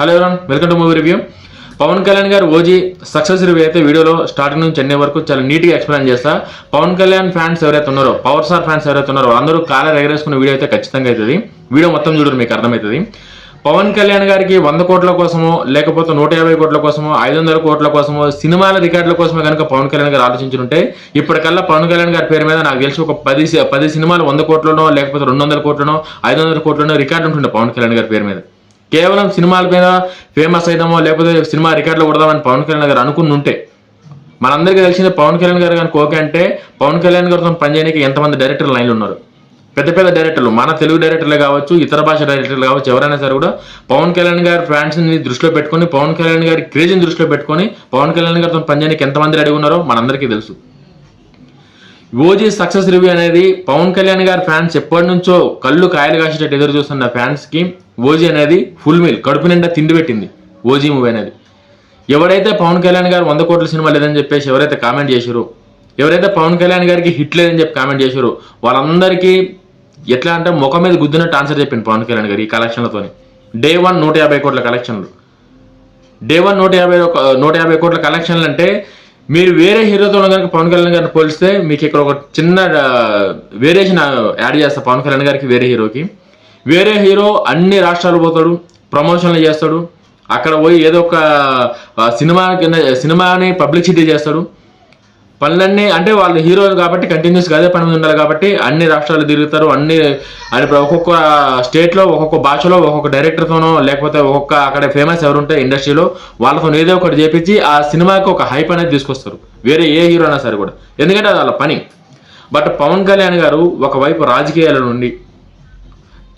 Hello everyone, welcome to movie review. Pawan Kalyan గారు OG success review అయితే వీడియోలో స్టార్టింగ్ నుంచి చెన్నై వరకు చాలా నీట్గా ఎక్స్ప్లెయిన్ చేస్తా. పవన్ కళ్యాణ్ ఫ్యాన్స్ ఎవరైతే ఉన్నారో, పవర్ స్టార్ ఫ్యాన్స్ ఎవరైతే ఉన్నారో అందరూ కాలర్ ఎగరేసుకున్న వీడియో అయితే ఖచ్చితంగా అవుతుంది. వీడియో మొత్తం చూడరు, మీకు అర్థమవుతుంది. పవన్ కళ్యాణ్ గారికి 100 కోట్ల కోసమో, లేకపోతే 150 కోట్ల కోసమో, 500 కోట్ల కోసమో, సినిమాల రికార్డుల కోసమే కనుక పవన్ కళ్యాణ్ గారు ఆలోచించుంటే ఇప్పటికల్లా పవన్ కళ్యాణ్ గారి పేరు మీద నాకు తెలిసి ఒక 10 సినిమాలు 100 కోట్లనో, లేకపోతే 200 కోట్లనో, 500 కోట్లనో రికార్డు ఉంటుండే పవన్ కళ్యాణ్ గారి పేరు మీద. కేవలం సినిమాల మీద ఫేమస్ అయిదామో, లేకపోతే సినిమా రికార్డులు కొడదామని పవన్ కళ్యాణ్ గారు అనుకుని ఉంటే, మనందరికీ తెలిసిందే పవన్ కళ్యాణ్ గారు కానీ ఓకే అంటే పవన్ కళ్యాణ్ గారితో పనిచేయడానికి ఎంతమంది డైరెక్టర్లు లైన్లు ఉన్నారు. పెద్ద పెద్ద డైరెక్టర్లు, మన తెలుగు డైరెక్టర్లే కావచ్చు, ఇతర భాష డైరెక్టర్లు కావచ్చు, ఎవరైనా సరే కూడా పవన్ కళ్యాణ్ గారి ఫ్యాన్స్ని దృష్టిలో పెట్టుకొని, పవన్ కళ్యాణ్ గారి క్రేజ్ని దృష్టిలో పెట్టుకొని పవన్ కళ్యాణ్ గారితో పనిచేయడానికి ఎంతమంది రెడీ ఉన్నారో మనందరికీ తెలుసు. ఓజీ సక్సెస్ రివ్యూ అనేది పవన్ కళ్యాణ్ గారి ఫ్యాన్స్ ఎప్పటి నుంచో కళ్ళు కాయలు కాసేటట్టు ఎదురు చూస్తున్న ఫ్యాన్స్కి ఓజీ అనేది ఫుల్ మీల్, కడుపు నిండా తిండి పెట్టింది ఓజీ మూవీ అనేది. ఎవరైతే పవన్ కళ్యాణ్ గారు 100 కోట్ల సినిమా లేదని చెప్పేసి ఎవరైతే కామెంట్ చేశారో, ఎవరైతే పవన్ కళ్యాణ్ గారికి హిట్ లేదని చెప్పి కామెంట్ చేశారో, వాళ్ళందరికీ ఎట్లా అంటే ముఖం మీద గుద్దినట్టు ఆన్సర్ చెప్పింది పవన్ కళ్యాణ్ గారు ఈ కలెక్షన్లతోని. డే 1 150 కోట్ల కలెక్షన్లు. డే 1 150 కోట్ల కలెక్షన్లు అంటే మీరు వేరే హీరోతో కనుక పవన్ కళ్యాణ్ గారిని పోలిస్తే మీకు ఇక్కడ ఒక చిన్న వేరియేషన్ యాడ్ చేస్తా. పవన్ కళ్యాణ్ గారికి వేరే హీరోకి, వేరే హీరో అన్ని రాష్ట్రాలు పోతాడు, ప్రమోషన్లు చేస్తాడు, అక్కడ పోయి ఏదో ఒక సినిమాని పబ్లిసిటీ చేస్తాడు. పనులన్నీ అంటే వాళ్ళు హీరోలు కాబట్టి కంటిన్యూస్గా అదే పని మీద ఉండాలి కాబట్టి అన్ని రాష్ట్రాలు తిరుగుతారు. ఒక్కొక్క స్టేట్లో, ఒక్కొక్క భాషలో, ఒక్కొక్క డైరెక్టర్తోనో, లేకపోతే ఒక్కొక్క అక్కడ ఫేమస్ ఎవరుంటే ఇండస్ట్రీలో వాళ్ళతో ఏదో ఒకటి చేపించి ఆ సినిమాకి ఒక హైప్ అనేది తీసుకొస్తారు, వేరే ఏ హీరో అయినా సరే కూడా, ఎందుకంటే అది వాళ్ళ పని. బట్ పవన్ కళ్యాణ్ గారు ఒకవైపు రాజకీయాల నుండి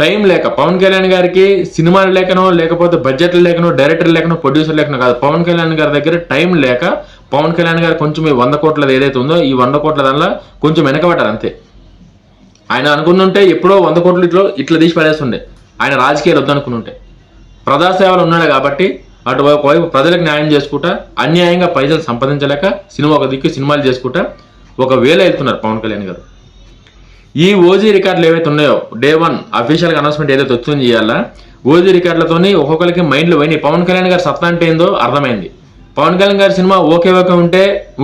టైం లేక, పవన్ కళ్యాణ్ గారికి సినిమాలు లేకనో, లేకపోతే బడ్జెట్లు లేకనో, డైరెక్టర్ లేకనో, ప్రొడ్యూసర్ లేకనో కాదు, పవన్ కళ్యాణ్ గారి దగ్గర టైం లేక పవన్ కళ్యాణ్ గారు కొంచెం ఈ 100 కోట్లది ఏదైతే ఉందో ఈ 100 కోట్ల దానిలో కొంచెం వెనకబడ్డారు అంతే. ఆయన అనుకున్నుంటే ఎప్పుడో 100 కోట్లు ఇట్లా తీసి పడేస్తుండే. ఆయన రాజకీయాలు వద్దనుకున్నుంటే, ప్రజాసేవలు ఉన్నాడు కాబట్టి అటు ఒకవైపు ప్రజలకు న్యాయం చేసుకుంటా, అన్యాయంగా పైసలు సంపాదించలేక ఒక దిక్కు సినిమాలు చేసుకుంటా ఒక వేళ వెళ్తున్నారు పవన్ కళ్యాణ్ గారు. ఈ ఓజీ రికార్డులు ఏవైతే ఉన్నాయో, డే 1 అఫీషియల్గా అనౌన్స్మెంట్ ఏదైతే వచ్చింది చేయాలా, ఓజీ రికార్డులతోని ఒక్కొక్కరికి మైండ్లు పోయినాయి. పవన్ కళ్యాణ్ గారు సత్తా అంటే ఏందో అర్థమైంది. పవన్ కళ్యాణ్ గారి సినిమా ఓకే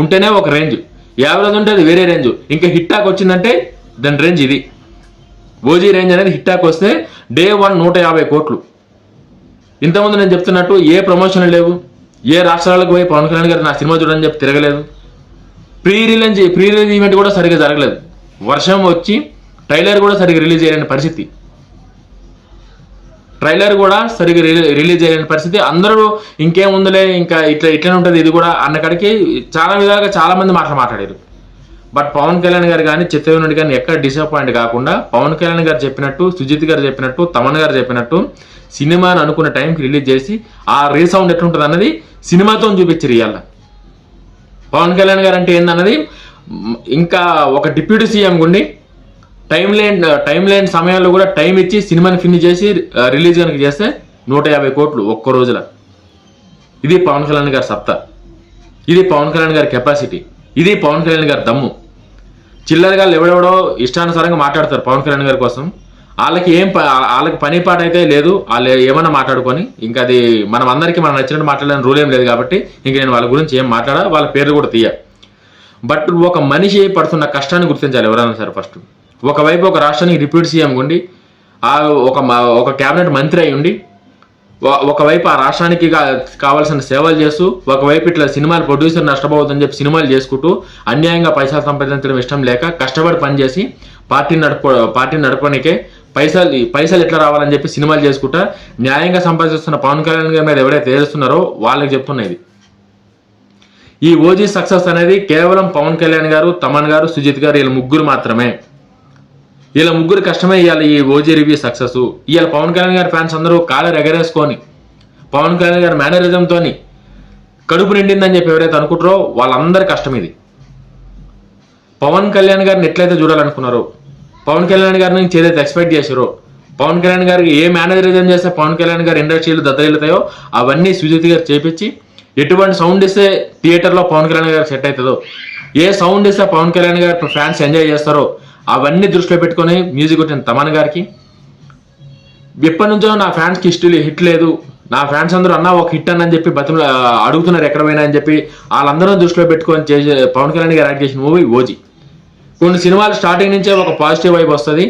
ఉంటేనే ఒక రేంజ్, యావరేజ్ ఉంటే అది వేరే రేంజ్, ఇంకా హిట్ టాక్ వచ్చిందంటే దాని రేంజ్ ఇది. ఓజీ రేంజ్ అనేది హిట్ టాక్ వస్తే డే 1 150 కోట్లు. ఇంతకుముందు నేను చెప్తున్నట్టు ఏ ప్రమోషన్లు లేవు, ఏ రాష్ట్రాలకు పోయి పవన్ కళ్యాణ్ గారు నా సినిమా చూడని చెప్పి తిరగలేదు. ప్రీ రిలీజ్ ఈవెంట్ కూడా సరిగ్గా జరగలేదు. వర్షం వచ్చి ట్రైలర్ కూడా సరిగ్గా రిలీజ్ చేయలేని పరిస్థితి. రిలీజ్ చేయలేని పరిస్థితి. అందరూ ఇంకేముందులే, ఇంకా ఇట్లనే ఉంటుంది ఇది కూడా అన్న కాడికి చాలా విధాలుగా చాలా మంది మాట్లాడారు. బట్ పవన్ కళ్యాణ్ గారు కానీ, చిత్తూరు కానీ ఎక్కడ డిసప్పాయింట్ కాకుండా పవన్ కళ్యాణ్ గారు చెప్పినట్టు, సుజిత్ గారు చెప్పినట్టు, తమన్ గారు చెప్పినట్టు సినిమాని అనుకున్న టైంకి రిలీజ్ చేసి ఆ రీసౌండ్ ఎట్లుంటుంది అన్నది సినిమాతో చూపించారు. ఇవాళ పవన్ కళ్యాణ్ గారు అంటే ఏందన్నది, ఇంకా ఒక డిప్యూటీ సీఎం గుండి టైం లేని సమయాల్లో కూడా టైం ఇచ్చి సినిమాని ఫినిష్ చేసి రిలీజ్ కనుక చేస్తే 150 కోట్లు ఒక్క రోజుల. ఇది పవన్ కళ్యాణ్ గారి సత్తా, ఇది పవన్ కళ్యాణ్ గారి కెపాసిటీ, ఇది పవన్ కళ్యాణ్ గారి దమ్ము. చిల్లరగా ఎవడెవడో ఇష్టానుసారంగా మాట్లాడతారు పవన్ కళ్యాణ్ గారి కోసం. వాళ్ళకి పని పాట అయితే లేదు, వాళ్ళు ఏమన్నా మాట్లాడుకొని, ఇంకా అది మనం నచ్చినట్టు మాట్లాడడానికి రూల్ ఏం లేదు కాబట్టి ఇంక నేను వాళ్ళ గురించి ఏం మాట్లాడా, వాళ్ళ పేర్లు కూడా తీయ. బట్ ఒక మనిషి పడుతున్న కష్టాన్ని గుర్తించాలి ఎవరైనా సరే. ఫస్ట్ ఒకవైపు ఒక రాష్ట్రానికి డిప్యూటీ సీఎం ఉండి, ఒక క్యాబినెట్ మంత్రి అయి ఉండి, ఒకవైపు ఆ రాష్ట్రానికి కావాల్సిన సేవలు చేస్తూ, ఒకవైపు ఇట్లా సినిమాలు ప్రొడ్యూసర్ నష్టపోవద్దని చెప్పి సినిమాలు చేసుకుంటూ, అన్యాయంగా పైసలు సంపాదించడం ఇష్టం లేక కష్టపడి పనిచేసి పార్టీని నడపడానికే పైసలు ఎట్లా రావాలని చెప్పి సినిమాలు చేసుకుంటా న్యాయంగా సంపాదిస్తున్న పవన్ కళ్యాణ్ గారి మీద ఎవరైతే ఏడుస్తున్నారో వాళ్ళకి చెప్తున్నది. ఈ ఓజీ సక్సెస్ అనేది కేవలం పవన్ కళ్యాణ్ గారు, తమన్ గారు, సుజిత్ గారు, వీళ్ళ ముగ్గురు మాత్రమే. వీళ్ళ ముగ్గురు కష్టమే ఇవాళ ఈ ఓజీ రివ్యూ సక్సెస్. ఇవాళ పవన్ కళ్యాణ్ గారి ఫ్యాన్స్ అందరూ కాలర్ ఎగరేసుకొని పవన్ కళ్యాణ్ గారి మేనరిజంతో కడుపు నిండిందని చెప్పి ఎవరైతే అనుకుంటారో వాళ్ళందరి కష్టం ఇది. పవన్ కళ్యాణ్ గారిని ఎట్లయితే చూడాలనుకున్నారో, పవన్ కళ్యాణ్ గారి నుంచి ఏదైతే ఎక్స్పెక్ట్ చేశారో, పవన్ కళ్యాణ్ గారికి ఏ మేనరిజం చేస్తే పవన్ కళ్యాణ్ గారి ఇండస్ట్రీలు దద్దరిల్లుతాయో అవన్నీ సుజిత్ గారు చేపించి, ఎటువంటి సౌండ్ ఇస్తే థియేటర్లో పవన్ కళ్యాణ్ గారికి సెట్ అవుతుందో, ఏ సౌండ్ ఇస్తే పవన్ కళ్యాణ్ గారి ఫ్యాన్స్ ఎంజాయ్ చేస్తారో అవన్నీ దృష్టిలో పెట్టుకొని మ్యూజిక్ కొట్టిన తమన్ గారికి, ఎప్పటి నుంచో నా ఫ్యాన్స్కి హిట్ లేదు, నా ఫ్యాన్స్ అందరూ అన్న ఒక హిట్ అని చెప్పి బతులు అడుగుతున్నారు ఎక్కడ పోయినా అని చెప్పి వాళ్ళందరూ దృష్టిలో పెట్టుకొని చేసే పవన్ కళ్యాణ్ గారు యాక్ట్ చేసిన మూవీ ఓజీ. కొన్ని సినిమాలు స్టార్టింగ్ నుంచే ఒక పాజిటివ్ వైబ్ వస్తుంది,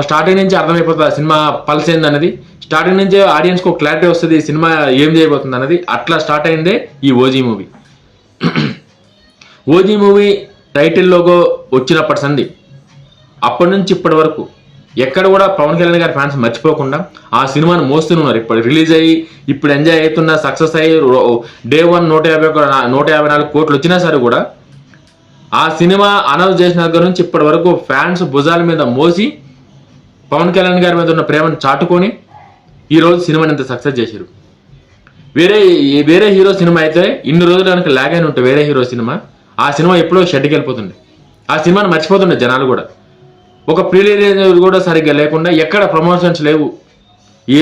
స్టార్టింగ్ నుంచి అర్థమైపోతుంది సినిమా పల్స్ ఏందన్నది, స్టార్టింగ్ నుంచే ఆడియన్స్కి ఒక క్లారిటీ వస్తుంది సినిమా ఏం చేయబోతుంది అన్నది. అట్లా స్టార్ట్ అయిందే ఈ OG movie. OG movie title logo వచ్చినప్పటి సంది అప్పటి నుంచి ఇప్పటి వరకు ఎక్కడ కూడా పవన్ కళ్యాణ్ గారి ఫ్యాన్స్ మర్చిపోకుండా ఆ సినిమాను మోస్తున్నారు. ఇప్పుడు రిలీజ్ అయ్యి ఇప్పుడు ఎంజాయ్ అవుతున్న సక్సెస్ అయ్యి డే 1 154 కోట్లు వచ్చినా సరే కూడా ఆ సినిమా అనౌన్స్ చేసిన దగ్గర నుంచి ఇప్పటి వరకు ఫ్యాన్స్ భుజాల మీద మోసి పవన్ కళ్యాణ్ గారి మీద ఉన్న ప్రేమను చాటుకొని ఈరోజు సినిమాని ఇంత సక్సెస్ చేశారు. వేరే హీరో సినిమా అయితే ఇన్ని రోజులు కనుక లాగ్ అయిన ఉంటే వేరే హీరో సినిమా, ఆ సినిమా ఎప్పుడో షెడ్కి వెళ్ళిపోతుండే, ఆ సినిమాని మర్చిపోతుండే జనాలు కూడా. ఒక ప్రీ రిలీజ్ కూడా సరిగ్గా లేకుండా ఎక్కడ ప్రమోషన్స్ లేవు,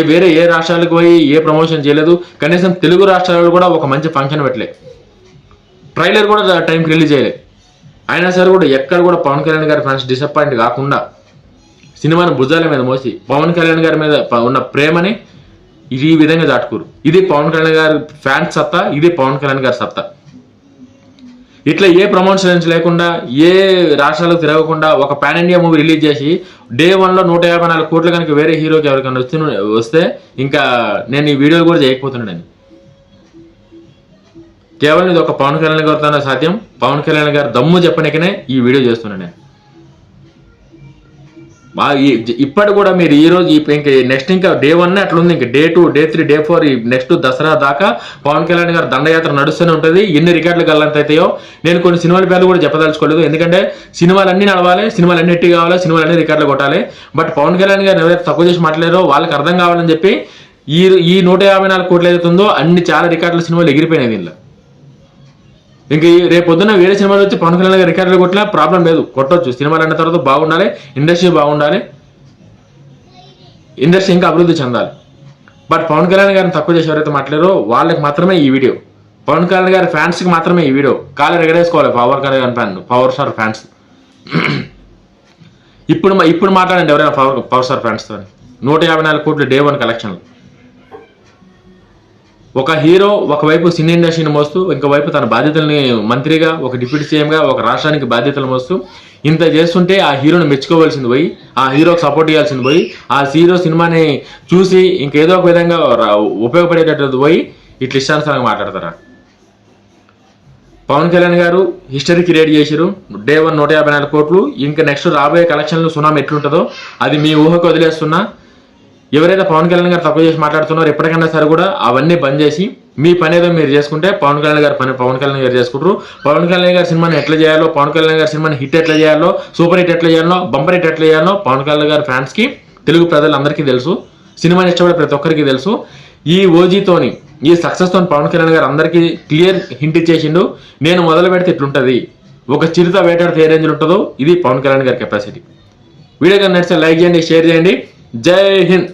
వేరే ఏ రాష్ట్రాలకు పోయి ఏ ప్రమోషన్ చేయలేదు, కనీసం తెలుగు రాష్ట్రాలలో కూడా ఒక మంచి ఫంక్షన్ పెట్టలే, ట్రైలర్ కూడా టైంకి రిలీజ్ చేయలేదు. అయినా సరే కూడా ఎక్కడ కూడా పవన్ కళ్యాణ్ గారి ఫ్యాన్స్ డిసప్పాయింట్ కాకుండా సినిమాను భుజాల మీద మోసి పవన్ కళ్యాణ్ గారి మీద ఉన్న ప్రేమని ఈ విధంగా దాటుకోరు. ఇది పవన్ కళ్యాణ్ గారి ఫ్యాన్స్ సత్తా, ఇది పవన్ కళ్యాణ్ గారి సత్తా. ఇట్లా ఏ ప్రమోషన్స్ లేకుండా ఏ రాష్ట్రాలకు తిరగకుండా ఒక పాన్ ఇండియా మూవీ రిలీజ్ చేసి డే 1లో 154 కోట్లు కనుక వేరే హీరోకి ఎవరికైనా వస్తే ఇంకా నేను ఈ వీడియోలు కూడా చేయకపోతున్నాను. కేవలం ఇది ఒక పవన్ కళ్యాణ్ గారితోనే సాధ్యం. పవన్ కళ్యాణ్ గారు దమ్ము చెప్పనికనే ఈ వీడియో చేస్తున్నాను నేను. ఇప్పటి కూడా మీరు ఈ రోజు ఇంకా నెక్స్ట్ ఇంకా డే 1 అట్లా ఉంది, ఇంకా day 2 day 3 day 4 next Dasara దాకా పవన్ కళ్యాణ్ గారు దండయాత్ర నడుస్తూనే ఉంటుంది. ఎన్ని రికార్డులు గల్లంత అవుతాయో నేను కొన్ని సినిమాల పేర్లు కూడా చెప్పదలుచుకోలేదు, ఎందుకంటే సినిమాలన్నీ నడవాలి, సినిమాలన్నీ ఎట్టి కావాలి, సినిమాలన్నీ రికార్డులు కొట్టాలి. బట్ పవన్ కళ్యాణ్ గారు ఎవరైతే తక్కువ చేసి మాట్లాడారో వాళ్ళకి అర్థం కావాలని చెప్పి ఈ 154 కోట్లు ఏదైతుందో అన్ని చాలా రికార్డుల సినిమాలు ఎగిరిపోయినాయి దీనిలో. ఇంకా రేపు పొద్దున్న వేరే సినిమాలు వచ్చి పవన్ కళ్యాణ్ గారు రికార్డులు కొట్టినా ప్రాబ్లం లేదు, కొట్టొచ్చు. సినిమాలు అన్న తర్వాత బాగుండాలి, ఇండస్ట్రీ బాగుండాలి, ఇండస్ట్రీ ఇంకా అభివృద్ధి చెందాలి. బట్ పవన్ కళ్యాణ్ గారిని తక్కువ చేసి ఎవరైతే మాట్లాడారో వాళ్ళకి మాత్రమే ఈ వీడియో, పవన్ కళ్యాణ్ గారి ఫ్యాన్స్కి మాత్రమే ఈ వీడియో. కాలు ఎగరేసుకోవాలి Pawan Kalyan fan, power star fans. ఇప్పుడు మాట్లాడండి ఎవరైనా పవర్ స్టార్ ఫ్యాన్స్తో. 154 కోట్లు డే 1 కలెక్షన్లు. ఒక హీరో ఒకవైపు సినీ ఇండస్ట్రీని మోస్తూ ఇంకోవైపు తన బాధ్యతల్ని మంత్రిగా, ఒక డిప్యూటీ సీఎంగా, ఒక రాష్ట్రానికి బాధ్యతలు మోస్తూ ఇంత చేస్తుంటే ఆ హీరోని మెచ్చుకోవాల్సింది పోయి, ఆ హీరోకి సపోర్ట్ చేయాల్సింది పోయి, ఆ హీరో సినిమాని చూసి ఇంకేదో ఒక విధంగా ఉపయోగపడేటట్టు పోయి ఇట్లా ఇష్టానుసారంగా మాట్లాడతారా? పవన్ కళ్యాణ్ గారు హిస్టరీ క్రియేట్ చేశారు. డే 1 154 కోట్లు. ఇంకా నెక్స్ట్ రాబోయే కలెక్షన్లు సునామీ ఎట్లుంటుందో అది మీ ఊహకు వదిలేస్తున్నా. ఎవరైతే పవన్ కళ్యాణ్ గారు తక్కువ చేసి మాట్లాడుతున్నారో ఎప్పటికైనా సరే కూడా అవన్నీ బంద్ చేసి మీ పని ఏదో మీరు చేసుకుంటే పవన్ కళ్యాణ్ గారి పని పవన్ కళ్యాణ్ గారు చేసుకుంటారు. పవన్ కళ్యాణ్ గారి సినిమాని ఎట్లా చేయాలో, పవన్ కళ్యాణ్ గారి సినిమాని హిట్ ఎట్లా చేయాలో, సూపర్ హిట్ ఎట్లా చేయాలో, బంపర్ హిట్ ఎట్లా చేయాలో పవన్ కళ్యాణ్ గారి ఫ్యాన్స్కి, తెలుగు ప్రజలందరికీ తెలుసు, సినిమాని ఇష్టపడే ప్రతి ఒక్కరికి తెలుసు. ఈ ఓజీతోని, ఈ సక్సెస్తో పవన్ కళ్యాణ్ గారు అందరికీ క్లియర్ హింట్ ఇచ్చేసిండు. నేను మొదలు పెడితే ఇట్లుంటుంది, ఒక చిరుత వేటాడితే ఏ రేంజ్లు ఉంటుందో ఇది పవన్ కళ్యాణ్ గారి కెపాసిటీ. వీడియో కానీ నచ్చితే లైక్ చేయండి, షేర్ చేయండి. జై హింద్.